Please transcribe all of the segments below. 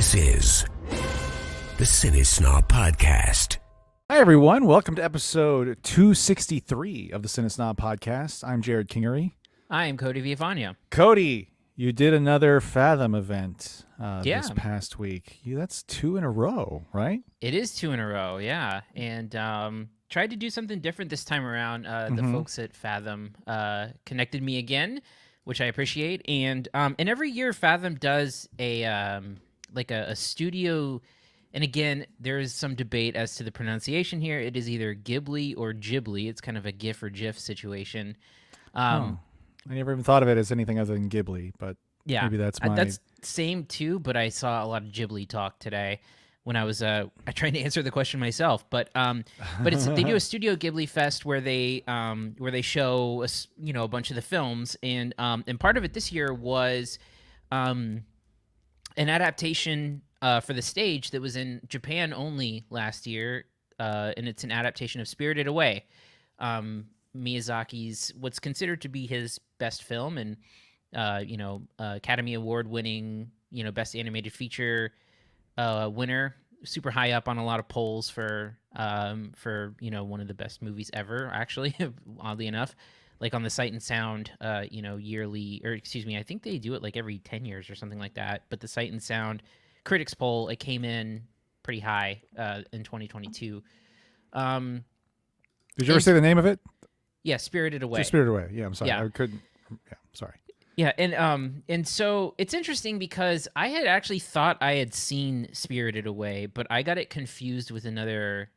This is the CineSnob Podcast. Hi, everyone. Welcome to episode 263 of the CineSnob Podcast. I'm Jerrod Kingery. I am Cody Viavania. Cody, you did another Fathom event Yeah. this past week. That's 2 in a row, right? It is 2 in a row, yeah. And tried to do something different this time around. The folks at Fathom connected me again, which I appreciate. And every year Fathom does a studio. And again, there is some debate as to the pronunciation here. It is either Ghibli or Ghibli. It's kind of a GIF or GIF situation. I never even thought of it as anything other than Ghibli, but Yeah, maybe that's my... That's same too, but I saw a lot of Ghibli talk today when I was I tried to answer the question myself. But they do a Studio Ghibli Fest where they show a bunch of the films, and part of it this year was an adaptation for the stage that was in Japan only last year, and it's an adaptation of Spirited Away, Miyazaki's what's considered to be his best film, and Academy Award winning, best animated feature winner, super high up on a lot of polls for one of the best movies ever, actually. Oddly enough, like on the Sight and Sound yearly, or excuse me, I think they do it like every 10 years or something like that, but the Sight and Sound critics poll, it came in pretty high in 2022. Did you ever say the name of it? Yeah, Spirited Away. Spirited Away. Yeah, I'm sorry. Yeah. I couldn't... Yeah, sorry. Yeah, and so it's interesting because I had actually thought I had seen Spirited Away, but I got it confused with another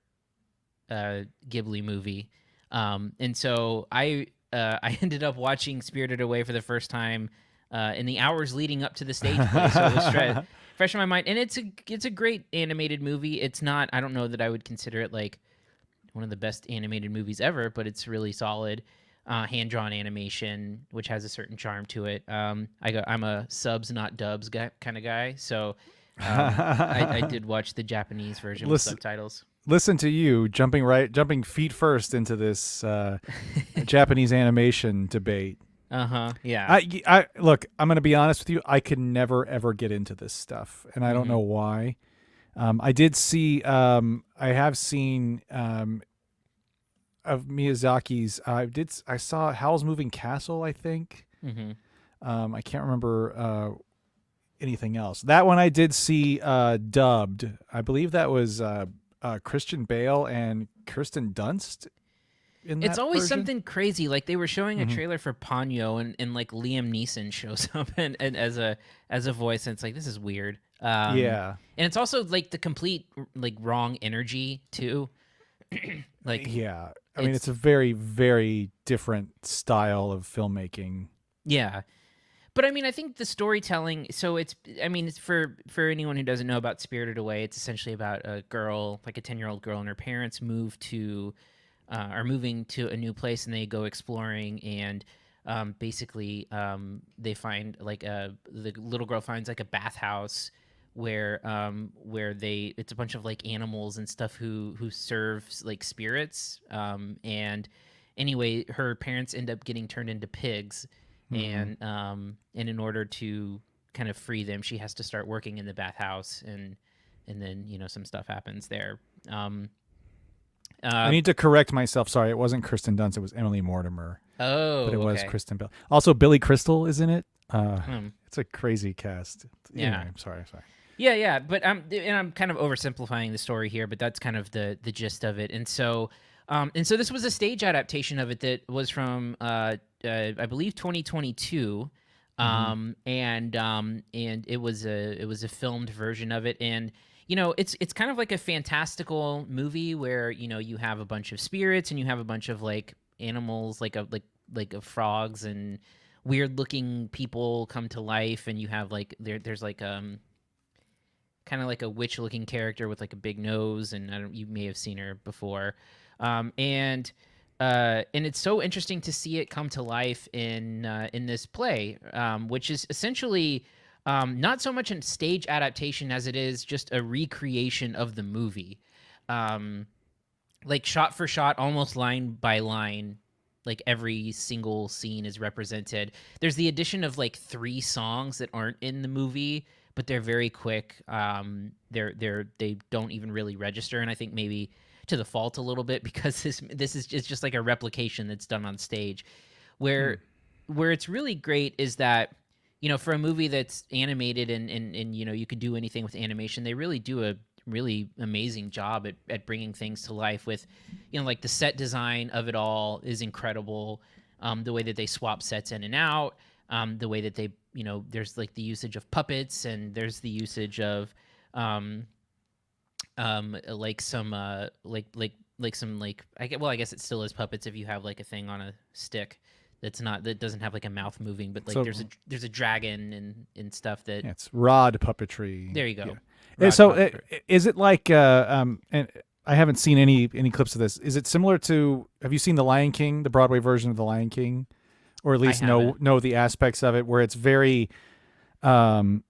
Ghibli movie, and so I ended up watching Spirited Away for the first time in the hours leading up to the stage play, so it was fresh in my mind, and it's a great animated movie. It's not, I don't know that I would consider it like one of the best animated movies ever, but it's really solid. Hand-drawn animation, which has a certain charm to it. I'm a subs, not dubs kind of guy, so I did watch the Japanese version with subtitles. Listen to you jumping feet first into this Japanese animation debate. Yeah. I look, I'm going to be honest with you. I could never ever get into this stuff, and I don't know why. I did see. I have seen. Of Miyazaki's, I saw Howl's Moving Castle, I think. I can't remember anything else. That one I did see dubbed. I believe that was Christian Bale and Kirsten Dunst. It's always version. something crazy. Like they were showing a trailer for Ponyo, and like Liam Neeson shows up and as a voice, and it's like, this is weird. Yeah, and it's also like the complete like wrong energy too. Yeah. I mean, it's a very, very different style of filmmaking. Yeah. But I mean, I think the storytelling, so it's for anyone who doesn't know about Spirited Away, it's essentially about a girl, like a 10-year-old girl, and her parents are moving to a new place, and they go exploring, and basically they find the little girl finds like a bathhouse where it's a bunch of like animals and stuff who serve like spirits, and anyway her parents end up getting turned into pigs, and in order to kind of free them, she has to start working in the bathhouse, and then some stuff happens there. I need to correct myself. Sorry, it wasn't Kirsten Dunst, it was Emily Mortimer. Oh, but it was okay. Kristen Bell. Also Billy Crystal is in it. It's a crazy cast. Yeah. Anyway, sorry. Yeah, but I'm kind of oversimplifying the story here, but that's kind of the gist of it. And so this was a stage adaptation of it that was from I believe 2022, and it was a filmed version of it, and it's kind of like a fantastical movie where you have a bunch of spirits and you have a bunch of like animals, like frogs and weird looking people come to life, and you have like there's like kind of like a witch-looking character with like a big nose, and you may have seen her before, and it's so interesting to see it come to life in this play, which is essentially not so much a stage adaptation as it is just a recreation of the movie, like shot for shot, almost line by line. Like every single scene is represented. There's the addition of like 3 songs that aren't in the movie, but they're very quick. They don't even really register, and I think maybe to the fault a little bit because this is just like a replication that's done on stage. Where it's really great is that, you know, for a movie that's animated and you know, you could do anything with animation, they really do a really amazing job at bringing things to life with, you know, like the set design of it all is incredible. The way that they swap sets in and out, the way that they, you know, there's like the usage of puppets and there's the usage of like some I guess it still is puppets if you have like a thing on a stick that doesn't have like a mouth moving, but like there's a dragon and stuff that it's rod puppetry. There you go. Yeah. So is it like and I haven't seen any clips of this. Is it similar to, have you seen The Lion King, the Broadway version of The Lion King, or at least know the aspects of it where it's very kind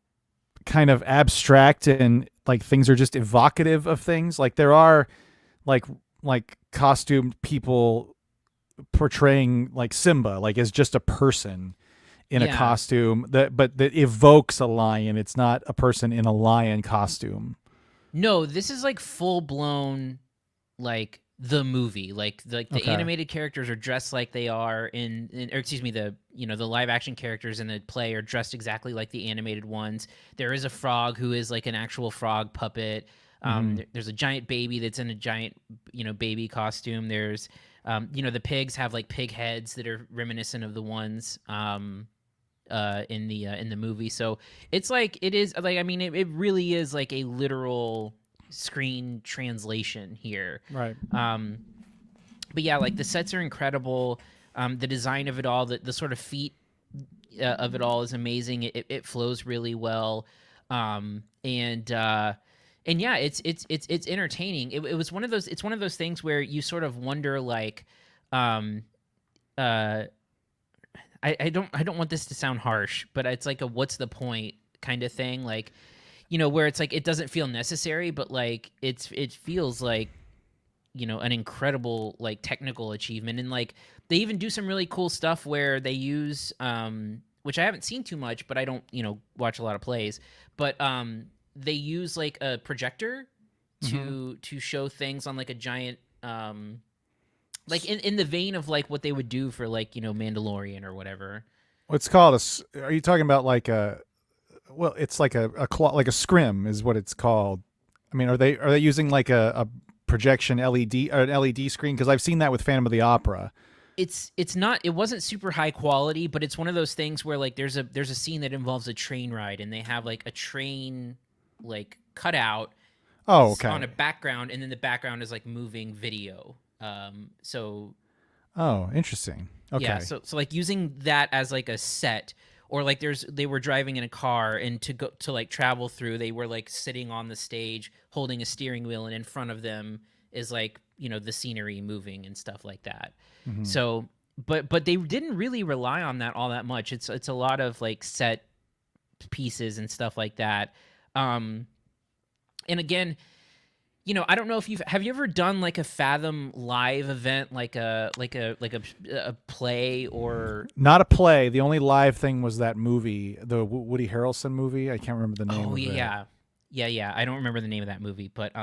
of abstract and like things are just evocative of things? Like there are like costumed people portraying like Simba, like as just a person in a costume that evokes a lion. It's not a person in a lion costume. No, this is like full blown, like the movie, like the animated characters are dressed like they are the live action characters in the play are dressed exactly like the animated ones. There is a frog who is like an actual frog puppet. There's a giant baby that's in a giant, you know, baby costume. There's the pigs have like pig heads that are reminiscent of the ones in the movie. So it's like, it is like, I mean, it really is like a literal screen translation here. Right. But yeah, like the sets are incredible. The design of it all, the sort of feet of it all is amazing. It flows really well. And yeah, it's entertaining. It was one of those. It's one of those things where you sort of wonder, like, I don't want this to sound harsh, but it's like a what's the point kind of thing. Like, you know, where it's like it doesn't feel necessary, but like it feels like, you know, an incredible like technical achievement. And like they even do some really cool stuff where they use which I haven't seen too much, but I don't, you know, watch a lot of plays, but they use like a projector to show things on like a giant like in the vein of like what they would do for like, you know, Mandalorian or whatever. What's called are you talking about like it's like like a scrim is what it's called. I mean, are they using like a projection LED or an LED screen? Because I've seen that with Phantom of the Opera. It wasn't super high quality, but it's one of those things where like there's a scene that involves a train ride and they have like a train like cut out on a background, and then the background is like moving video. Interesting. Okay. Yeah, so like using that as like a set, or like they were driving in a car and to like travel through, they were like sitting on the stage holding a steering wheel, and in front of them is like, you know, the scenery moving and stuff like that. So but they didn't really rely on that all that much. It's a lot of like set pieces and stuff like that. And again, you know, I don't know if have you ever done like a Fathom live event, like a play or not a play. The only live thing was that movie, the Woody Harrelson movie. I can't remember the name. Oh yeah. I don't remember the name of that movie, but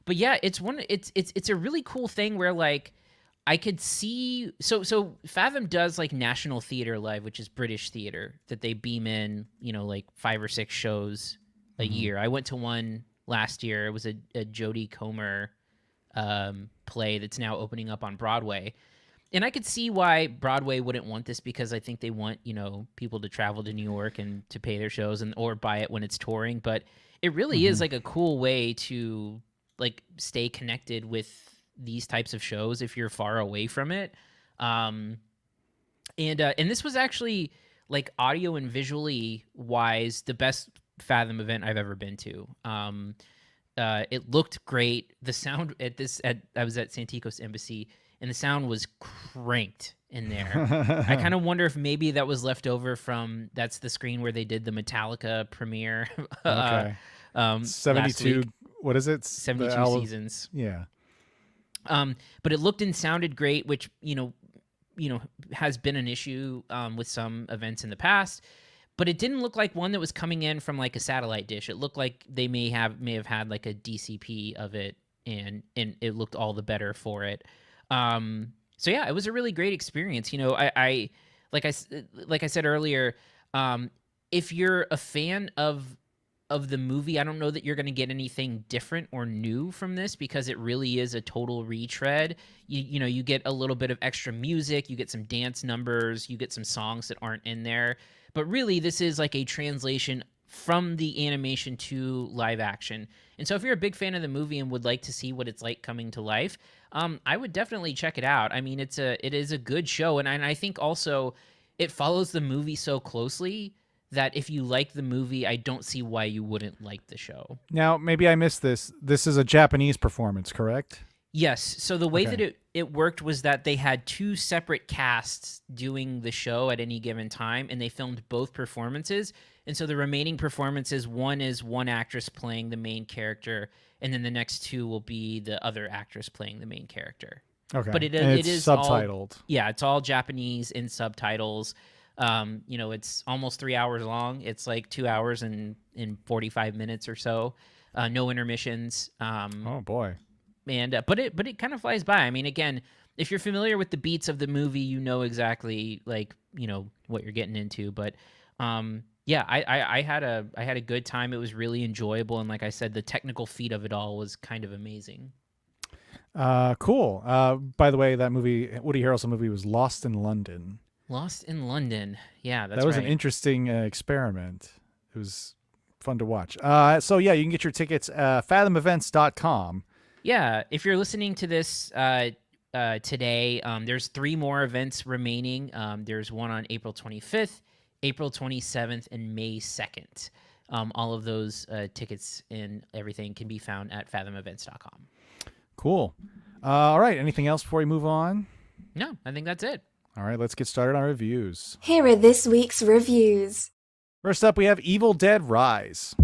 yeah, it's a really cool thing where like I could see so Fathom does like National Theatre Live, which is British theater that they beam in, you know, like 5 or 6 shows a year. I went to one last year. It was a Jodie Comer play that's now opening up on Broadway. And I could see why Broadway wouldn't want this, because I think they want, you know, people to travel to New York and to pay their shows or buy it when it's touring. But it really is like a cool way to like stay connected with these types of shows if you're far away from it. And this was actually like audio and visually wise the best Fathom event I've ever been to. It looked great. The sound I was at Santikos Embassy, and the sound was cranked in there. I kind of wonder if maybe that was left over from that's the screen where they did the Metallica premiere. Okay. 72. What is it? 72 seasons. Yeah. But it looked and sounded great, which you know has been an issue with some events in the past. but it didn't look like one that was coming in from like a satellite dish. It looked like they may have had like a DCP of it, and it looked all the better for it. So yeah, it was a really great experience. You know, I like I said earlier, if you're a fan of the movie, I don't know that you're going to get anything different or new from this, because it really is a total retread. You know, you get a little bit of extra music, you get some dance numbers, you get some songs that aren't in there. But really, this is like a translation from the animation to live action. And so if you're a big fan of the movie and would like to see what it's like coming to life, I would definitely check it out. I mean, it is a good show. And I think also it follows the movie so closely that if you like the movie, I don't see why you wouldn't like the show. Now, maybe I missed this. This is a Japanese performance, correct? Yes. So the way that it worked was that they had two separate casts doing the show at any given time, and they filmed both performances. And so the remaining performances, one is one actress playing the main character, and then the next two will be the other actress playing the main character. Okay. But it is subtitled. It's all Japanese in subtitles. You know, it's almost 3 hours long. It's like 2 hours and 45 minutes or so. No intermissions. Oh boy. And but it kind of flies by. I mean, again, if you're familiar with the beats of the movie, you know exactly like, you know, what you're getting into. But yeah, I had a good time. It was really enjoyable, and like I said, the technical feat of it all was kind of amazing. Cool. By the way, that movie, Woody Harrelson movie, was Lost in London. Lost in London. Yeah, that's that was right. an interesting experiment. It was fun to watch. So yeah, you can get your tickets fathomevents.com. Yeah, if you're listening to this today, there's 3 more events remaining. There's one on April 25th, April 27th, and May 2nd. All of those tickets and everything can be found at fathomevents.com. Cool. All right, anything else before we move on? No, I think that's it. All right, let's get started on reviews. Here are this week's reviews. First up, we have Evil Dead Rise.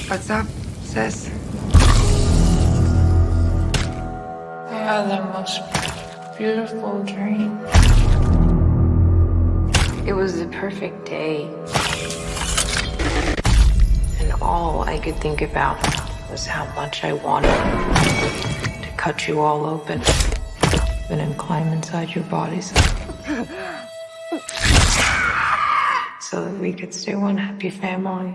What's up, sis? I had the most beautiful dream. It was the perfect day. And all I could think about was how much I wanted to cut you all open and then climb inside your bodies. So that we could stay one happy family.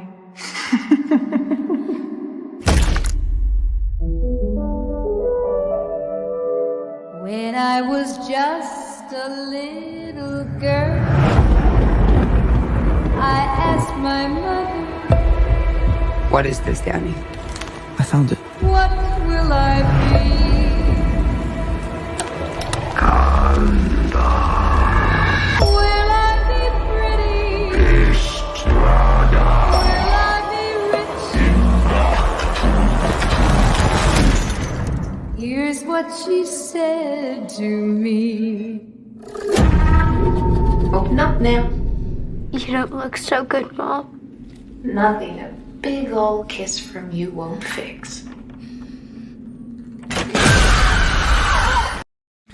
When I was just a little girl, I asked my mother, What is this, Danny? I found it. what will I be? Will I be pretty? Will I be rich? Here's what she said to me. Open up now. You don't look so good, Mom. Nothing a big old kiss from you won't fix.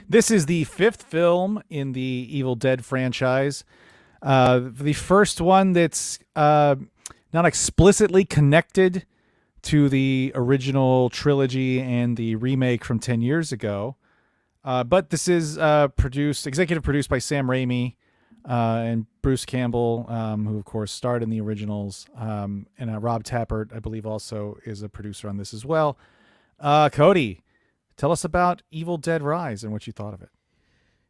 This is the 5th film in the Evil Dead franchise. The first one that's not explicitly connected to the original trilogy and the remake from 10 years ago. But this is executive produced by Sam Raimi and Bruce Campbell, who, of course, starred in the originals. And Rob Tappert, I believe, also is a producer on this as well. Cody, tell us about Evil Dead Rise and what you thought of it.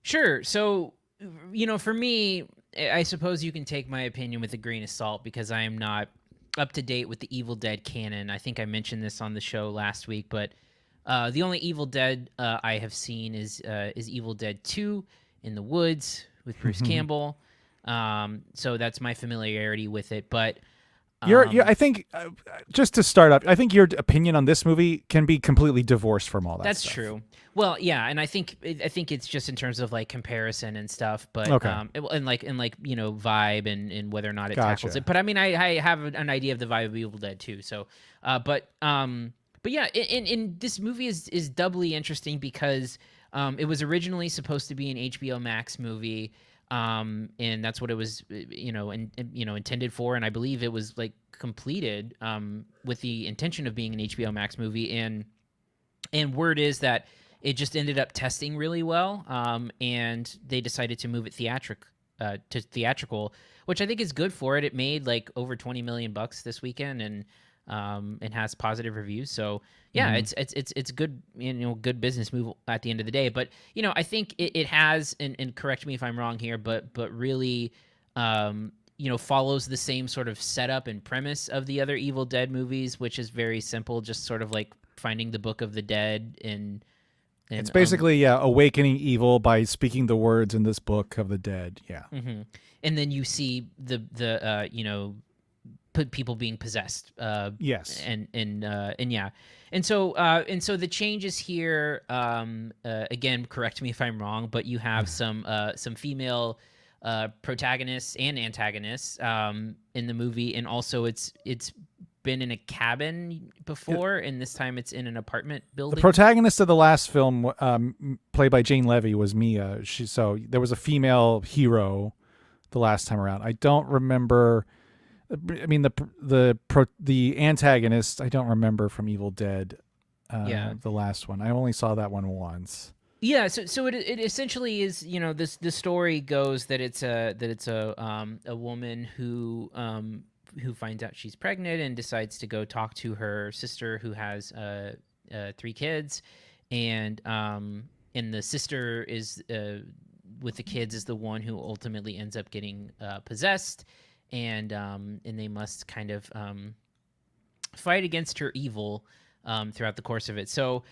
Sure. So, you know, for me, I suppose you can take my opinion with a grain of salt because I am not up to date with the Evil Dead canon. I think I mentioned this on the show last week, but the only Evil Dead I have seen is Evil Dead 2 in the Woods with Bruce Campbell. So that's my familiarity with it. But I think, just to start up, I think your opinion on this movie can be completely divorced from all that that's stuff. true. Well, yeah, and I think it's just in terms of like comparison and stuff, but Okay. and like you know, vibe and whether or not it Gotcha. tackles it. But I mean, I have an idea of the vibe of Evil Dead too. So, but But yeah, in this movie is doubly interesting because it was originally supposed to be an HBO Max movie, and that's what it was, intended for. And I believe it was like completed with the intention of being an HBO Max movie. And word is that it just ended up testing really well, and they decided to move it to theatrical, which I think is good for it. It made like over $20 million this weekend, and it has positive reviews. So yeah, it's good, good business move at the end of the day. But I think it has, and correct me if I'm wrong here, but really, follows the same sort of setup and premise of the other Evil Dead movies, which is very simple, just sort of like finding the Book of the Dead and it's basically awakening evil by speaking the words in this Book of the Dead. Yeah. Mm-hmm. And then you see the people being possessed. Yes. And yeah. And so the changes here, again, correct me if I'm wrong, but you have some female protagonists and antagonists in the movie, and also it's been in a cabin before, and this time it's in an apartment building. The protagonist of the last film, played by Jane Levy, was Mia. So there was a female hero the last time around. I don't remember. I mean, the antagonist I don't remember from Evil Dead. The last one. I only saw that one once. Yeah, so it essentially is, the story goes that it's a woman who finds out she's pregnant and decides to go talk to her sister who has 3 kids, and the sister is with the kids is the one who ultimately ends up getting possessed, and they must kind of fight against her evil throughout the course of it. So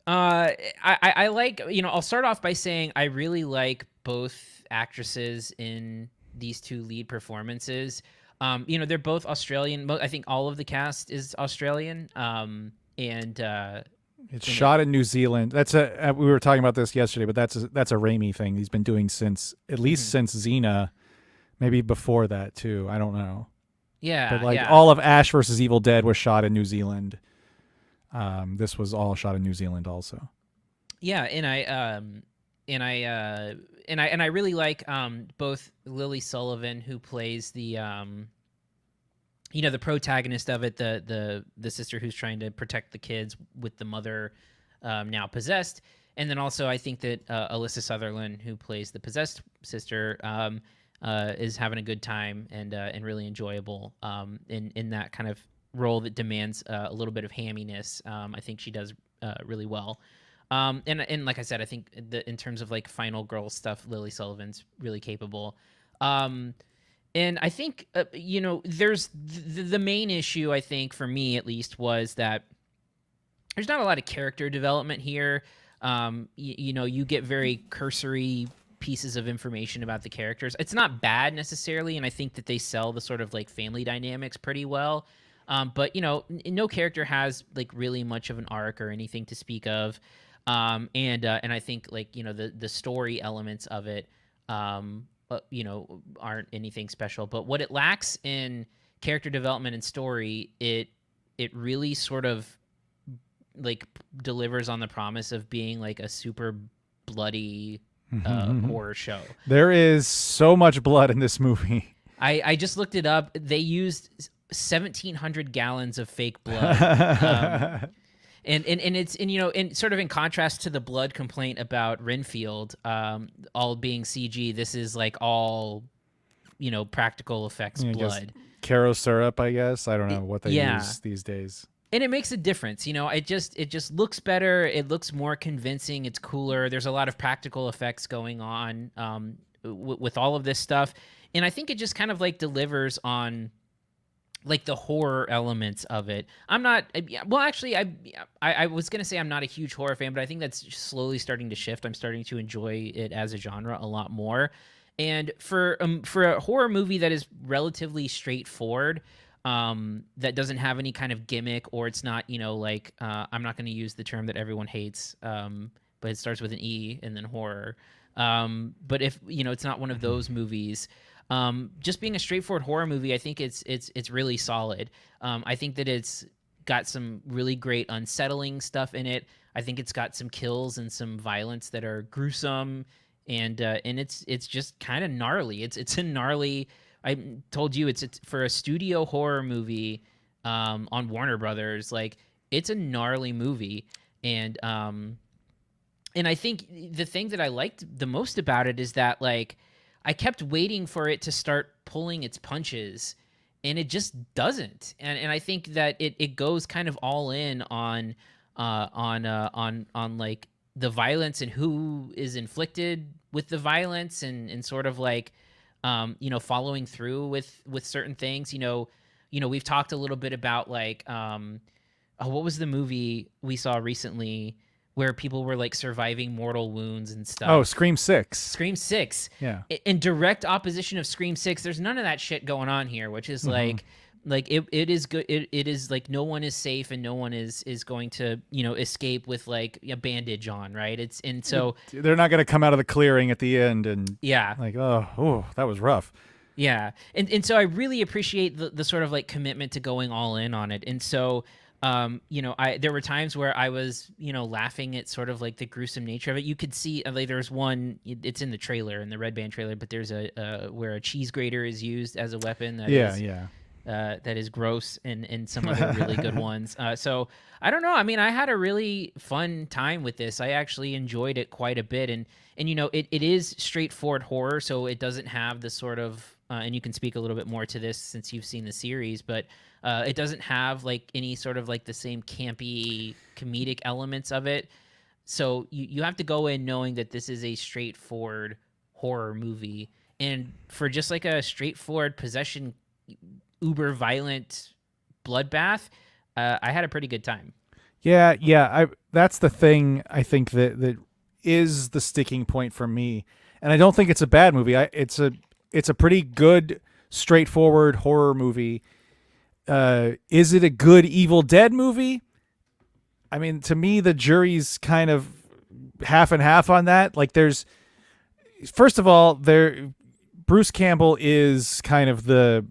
I like, I'll start off by saying I really like both actresses in these 2 lead performances. They're both Australian. I think all of the cast is Australian. It's shot in New Zealand. We were talking about this yesterday, but that's a Raimi thing he's been doing since Xena, maybe before that too. I don't know. Yeah, but all of Ash versus Evil Dead was shot in New Zealand. This was all shot in New Zealand also. Yeah, and I really like both Lily Sullivan, who plays the the protagonist of it, the sister who's trying to protect the kids with the mother now possessed, and then also I think that Alyssa Sutherland, who plays the possessed sister, is having a good time and really enjoyable in that kind of role that demands a little bit of hamminess. I think she does really well. And like I said, I think in terms of like final girl stuff, Lily Sullivan's really capable. And I think, there's the main issue, I think, for me at least, was that there's not a lot of character development here. You get very cursory pieces of information about the characters. It's not bad necessarily, and I think that they sell the sort of like family dynamics pretty well. But no character has like really much of an arc or anything to speak of. And I think like, the story elements of it, aren't anything special, but what it lacks in character development and story, it really sort of like delivers on the promise of being like a super bloody horror show. There is so much blood in this movie. I just looked it up. They used 1,700 gallons of fake blood. And it's in sort of in contrast to the blood complaint about Renfield, all being CG. This is like all, practical effects blood. Caro syrup, I guess. I don't know what they use these days. And it makes a difference, it just looks better. It looks more convincing. It's cooler. There's a lot of practical effects going on with all of this stuff, and I think it just kind of like delivers on like the horror elements of it. I'm not, well, actually, I was going to say I'm not a huge horror fan, but I think that's slowly starting to shift. I'm starting to enjoy it as a genre a lot more. And for a horror movie that is relatively straightforward, that doesn't have any kind of gimmick, or it's not, I'm not going to use the term that everyone hates, but it starts with an E and then horror. But if, it's not one of those movies, just being a straightforward horror movie, I think it's really solid. I think that it's got some really great unsettling stuff in it. I think it's got some kills and some violence that are gruesome, and it's just kind of gnarly. It's a gnarly. I told you it's for a studio horror movie on Warner Brothers. Like, it's a gnarly movie, and I think the thing that I liked the most about it is that, like, I kept waiting for it to start pulling its punches, and it just doesn't. And I think that it goes kind of all in on like the violence and who is inflicted with the violence, and sort of like following through with certain things. We've talked a little bit about, like, what was the movie we saw recently where people were, like, surviving mortal wounds and stuff? Oh, Scream 6. Scream 6. Yeah. In direct opposition of Scream 6, there's none of that shit going on here, which is like it is good. It is like no one is safe and no one is going to, escape with, like, a bandage on, right? So they're not going to come out of the clearing at the end and yeah, like, oh, that was rough. Yeah. And so I really appreciate the sort of, like, commitment to going all in on it. And so there were times where I was, laughing at sort of, like, the gruesome nature of it. You could see, like, there's one, it's in the trailer, in the Red Band trailer, but there's where a cheese grater is used as a weapon. That is gross, and some other really good ones. So I don't know. I mean, I had a really fun time with this. I actually enjoyed it quite a bit. And it is straightforward horror, so it doesn't have the sort of, and you can speak a little bit more to this since you've seen the series, but it doesn't have, like, any sort of, like, the same campy comedic elements of it. So you have to go in knowing that this is a straightforward horror movie. And for just, like, a straightforward possession, uber violent bloodbath, I had a pretty good time. Yeah. That's the thing, I think, that is the sticking point for me. And I don't think it's a bad movie. It's a pretty good, straightforward horror movie. Is it a good Evil Dead movie? I mean, to me, the jury's kind of half and half on that. Like, first of all, Bruce Campbell is kind of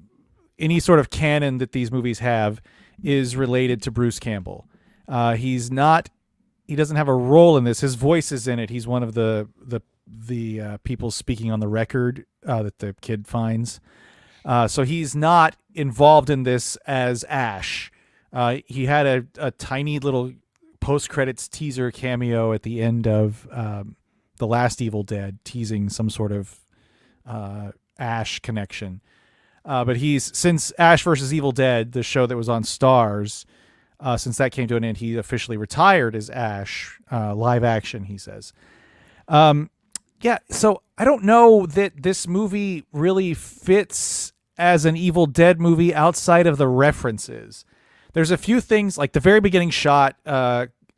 any sort of canon that these movies have is related to Bruce Campbell. He doesn't have a role in this. His voice is in it. He's one of the people speaking on the record that the kid finds. So he's not involved in this as Ash. He had a tiny little post-credits teaser cameo at the end of the last Evil Dead, teasing some sort of Ash connection. But since Ash vs. Evil Dead, the show that was on Starz, since that came to an end, he officially retired as Ash, live action, he says. Yeah, so I don't know that this movie really fits as an Evil Dead movie outside of the references. There's a few things, like the very beginning shot,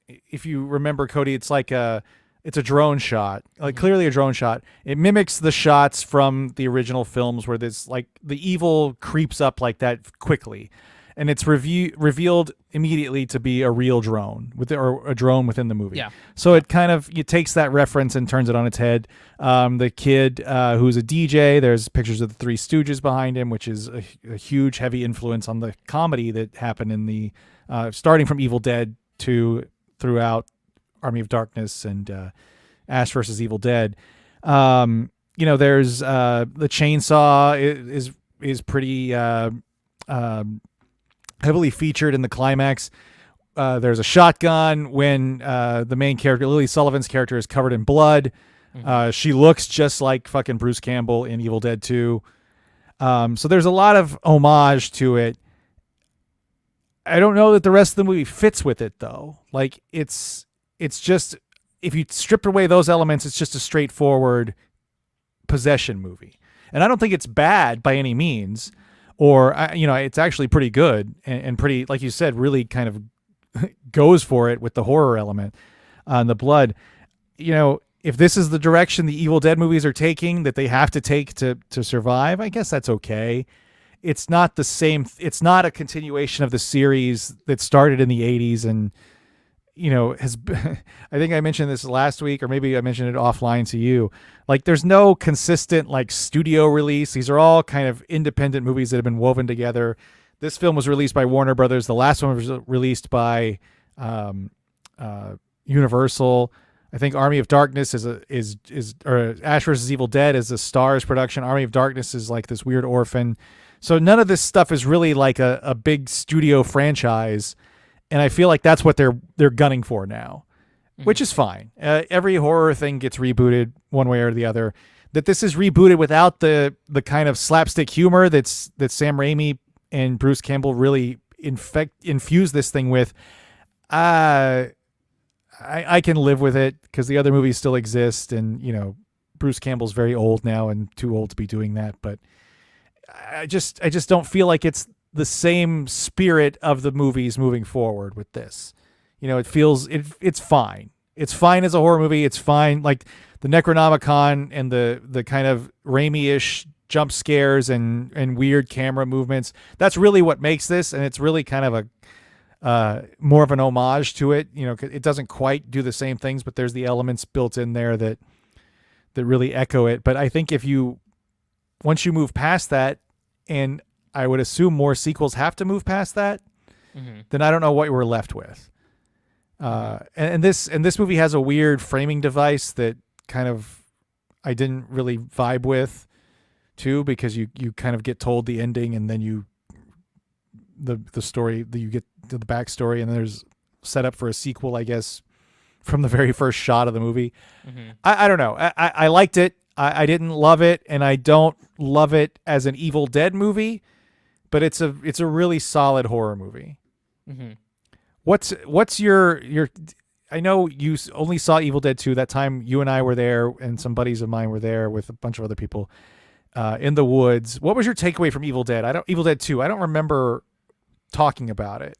if you remember, Cody, it's like it's a drone shot, like clearly a drone shot. It mimics the shots from the original films where this, like, the evil creeps up like that quickly. And it's revealed immediately to be a real drone or a drone within the movie. Yeah. So it takes that reference and turns it on its head. The kid who's a DJ, there's pictures of the Three Stooges behind him, which is a huge, heavy influence on the comedy that happened in the starting from Evil Dead to throughout Army of Darkness and Ash vs. Evil Dead. There's the chainsaw is pretty heavily featured in the climax. There's a shotgun when the main character, Lily Sullivan's character, is covered in blood. She looks just like fucking Bruce Campbell in Evil Dead 2. So there's a lot of homage to it. I don't know that the rest of the movie fits with it, though. Like, it's just, if you strip away those elements, it's just a straightforward possession movie. And I don't think it's bad by any means. Or, it's actually pretty good and pretty, like you said, really kind of goes for it with the horror element and the blood. If this is the direction the Evil Dead movies are taking, that they have to take to survive, I guess that's okay. It's not the same. It's not a continuation of the series that started in the 80s and, I think I mentioned this last week, or maybe I mentioned it offline to you. Like, there's no consistent, like, studio release. These are all kind of independent movies that have been woven together. This film was released by Warner Brothers. The last one was released by Universal. I think Army of Darkness or Ash vs. Evil Dead is a Starz production. Army of Darkness is like this weird orphan. So none of this stuff is really like a big studio franchise, and I feel like that's what they're gunning for now, which is fine. Every horror thing gets rebooted one way or the other. That this is rebooted without the kind of slapstick humor that Sam Raimi and Bruce Campbell really infuse this thing with. I can live with it because the other movies still exist, and Bruce Campbell's very old now and too old to be doing that. But I just don't feel like it's the same spirit of the movies moving forward with this. It feels it's fine. It's fine as a horror movie. It's fine like the Necronomicon and the kind of Raimi-ish jump scares and weird camera movements. That's really what makes this, and it's really kind of a more of an homage to it. It doesn't quite do the same things, but there's the elements built in there that really echo it. But I think once you move past that, and I would assume more sequels have to move past that, then I don't know what we're left with. And this movie has a weird framing device that kind of I didn't really vibe with too, because you kind of get told the ending, and then the story that you get to the backstory, and then there's set up for a sequel, I guess, from the very first shot of the movie. I don't know. I liked it. I didn't love it, and I don't love it as an Evil Dead movie, but it's a really solid horror movie. What's your I know you only saw Evil Dead 2. That time you and I were there, and some buddies of mine were there with a bunch of other people in the woods. What was your takeaway from Evil Dead? Evil Dead 2. I don't remember talking about it.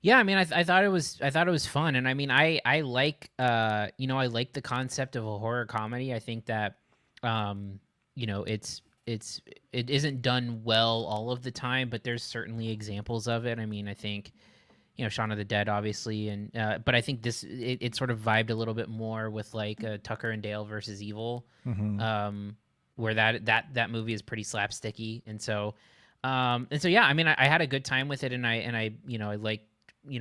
Yeah, I mean, I thought it was fun, and I mean, I like I like the concept of a horror comedy. I think that it isn't done well all of the time, but there's certainly examples of it. I mean, I think Shaun of the Dead, obviously, and but I think it sort of vibed a little bit more with like Tucker and Dale versus Evil, where that movie is pretty slapsticky, and so yeah, I mean, I had a good time with it, and I like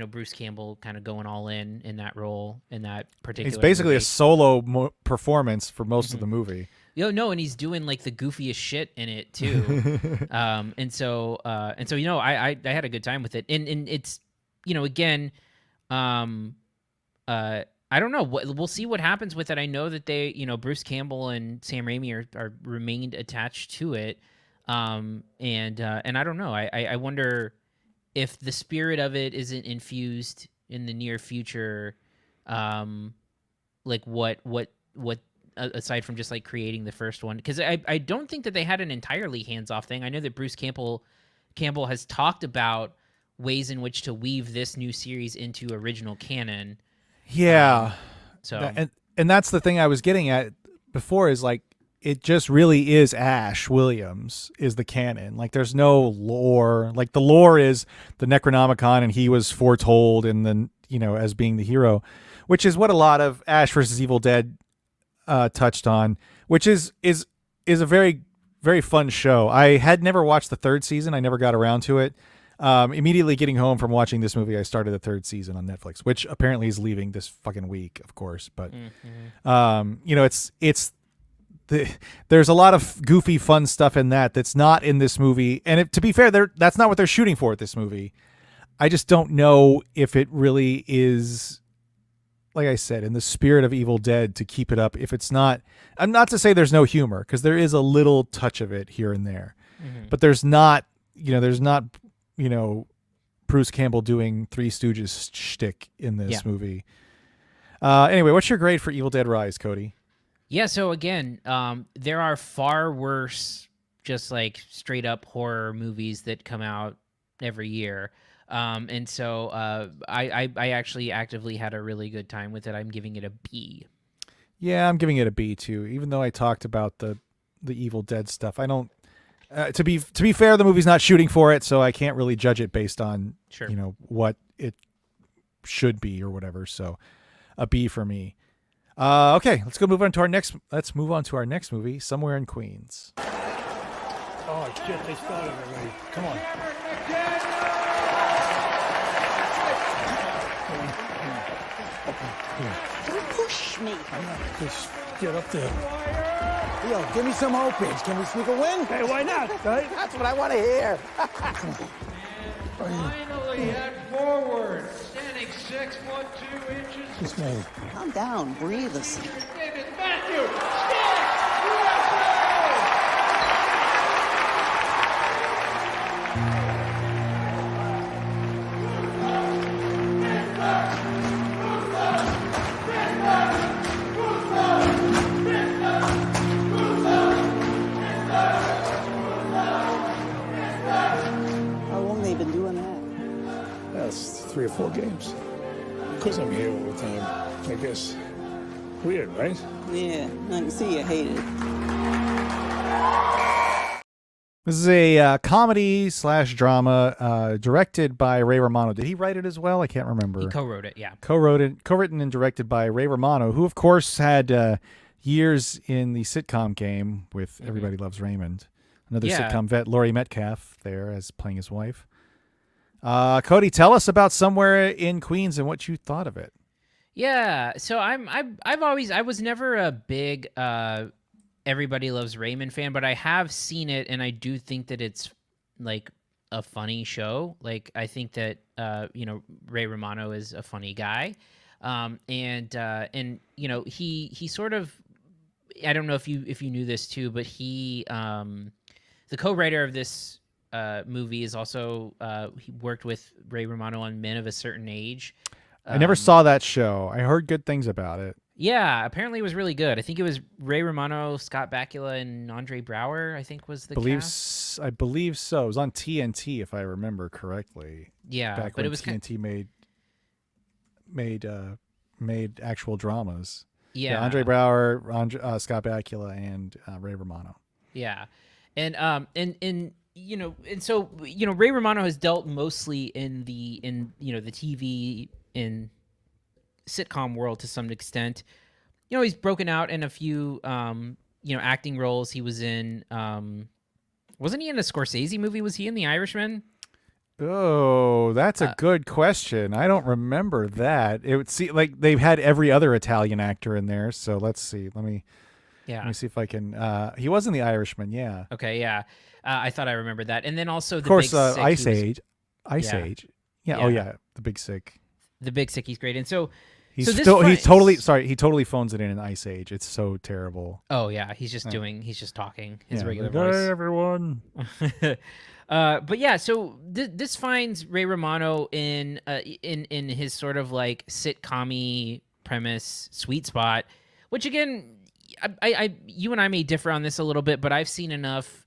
Bruce Campbell kind of going all in that role in that particular. It's basically movie. A solo performance for most of the movie. No, and he's doing like the goofiest shit in it too, and so I had a good time with it, and it's again, I don't know. We'll see what happens with it. I know that they, Bruce Campbell and Sam Raimi are remained attached to it, and I don't know. I wonder if the spirit of it isn't infused in the near future, like what aside from just like creating the first one, because I don't think that they had an entirely hands-off thing. I know that Bruce Campbell has talked about ways in which to weave this new series into original canon. Yeah. And that's the thing I was getting at before, is like, it just really is Ash Williams is the canon. Like, there's no lore. Like, the lore is the Necronomicon, and he was foretold and then, as being the hero, which is what a lot of Ash versus Evil Dead touched on, which is a very, very fun show. I had never watched the third season. I never got around to it. Immediately getting home from watching this movie, I started the third season on Netflix, which apparently is leaving this fucking week, of course. But, there's a lot of goofy, fun stuff in that's not in this movie. And to be fair, that's not what they're shooting for at this movie. I just don't know if it really is, like I said, in the spirit of Evil Dead to keep it up. If it's not, I'm not to say there's no humor, because there is a little touch of it here and there, but there's not, Bruce Campbell doing Three Stooges shtick in this movie. Anyway, what's your grade for Evil Dead Rise, Cody? Yeah, so again, there are far worse, just like straight up horror movies that come out every year. And so I actually actively had a really good time with it. I'm giving it a B. Yeah, I'm giving it a B too, even though I talked about the Evil Dead stuff. I don't. To be fair, the movie's not shooting for it, so I can't really judge it based on what it should be or whatever. So, a B for me. Okay, let's move on to our next movie, Somewhere in Queens. Oh shit! They started already. Come on. Don't push me. Just get up there. Yo, give me some hopings. Can we sneak a win? Hey, why not? Right? That's what I want to hear. Finally head forward, standing 6 foot 2 inches. This man. Calm down. Breathe a second. David Matthew, USA! How long they been doing that? That's 3 or 4 games. Because I'm here all the time, I guess. Weird, right? Yeah, I can see you hate it. This is a comedy / drama directed by Ray Romano. Did he write it as well? I can't remember. He co-wrote it, yeah. Co-written and directed by Ray Romano, who of course had years in the sitcom game with Everybody Loves Raymond. Another sitcom vet, Laurie Metcalf, there as playing his wife. Cody, tell us about Somewhere in Queens and what you thought of it. Yeah, so I was never a big Everybody Loves Raymond fan, but I have seen it, and I do think that it's like a funny show. Like, I think that Ray Romano is a funny guy, and he sort of, I don't know if you knew this too, but he the co-writer of this movie is also he worked with Ray Romano on Men of a Certain Age. I never saw that show. I heard good things about it. Yeah, apparently it was really good. I think it was Ray Romano, Scott Bakula, and Andre Braugher, I think was the cast. I believe so. It was on TNT, if I remember correctly. Yeah, back but when it was TNT made actual dramas. Yeah, Andre Braugher, Scott Bakula, and Ray Romano. Yeah, and so Ray Romano has dealt mostly in the TV in sitcom world to some extent. He's broken out in a few acting roles. He was in wasn't he in a Scorsese movie? Was he in The Irishman? Oh, that's a good question. I don't remember that. It would seem like they've had every other Italian actor in there. So let's see. Let me see if I can. He was in The Irishman. Yeah. Okay. Yeah. I thought I remembered that. And then also, of course, Big Sick, Ice Age. Yeah. Oh yeah. The Big Sick. The Big Sick. He's great. And so he totally phones it in Ice Age. It's so terrible. Oh yeah. He's just talking his regular voice. Hey, everyone. But yeah, so this finds Ray Romano in his sort of like sitcom-y premise sweet spot, which again, you and I may differ on this a little bit, but I've seen enough